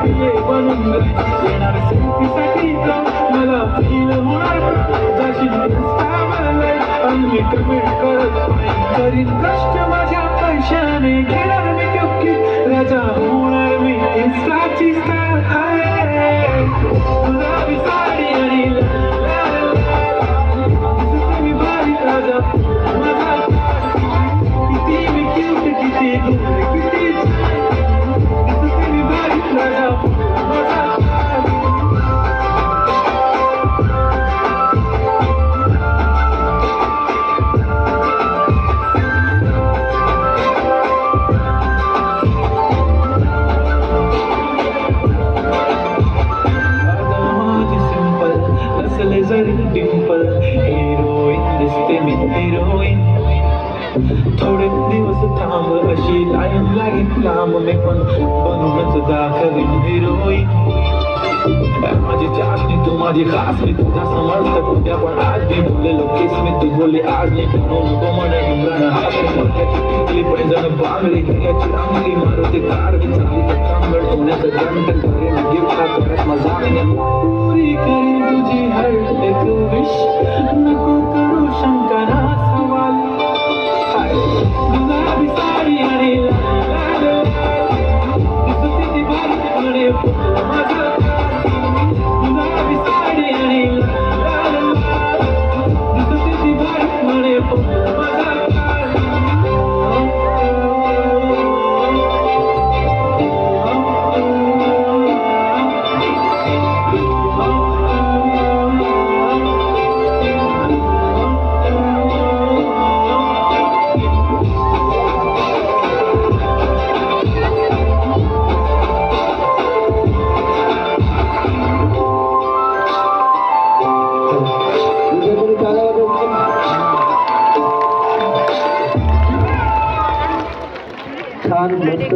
पिये बनून येणार सेल्फीसाठी मला फील होणार जाशील इंस्टावर आणि मी कमेंट करत करीन कष्ट माझ्या पैशाने घेणार मी टक्की राजा होणार मी इंस्टाची स्टार आहे गुलाबी साडी आणि मी भारी राजा माझा किती मी क्यूट किती किती मी भारी राजा माझा डिंपल हिरोईन दिसते मी हिरोईन थोडे दिवस थांब अशी लाईन लागेल लांब मी पण बनूनच दाखवीन हिरोईन माझी चाशनी तू माझी खास मी तुझा समर्थक उद्या पण आज मी बोललेलो केस मी तू बोलली आज नाही नको नको म्हणे हिमरानं हाताची टिकली पैजण बांगडी घ्यायची रांगली मारुती कार मी चालीचं कांबळ सोन्याचं गंटन करेन गिफ्ट हा करत मजा पुरी करेन तुझी हर एक विश नको करू शंका ना सवाल गुलाबी साडी आणि दिसते ती बारीक म्हणे माझा गुलाबी साडी आणि दिसते ती बारीक म्हणे माझा छान मस्त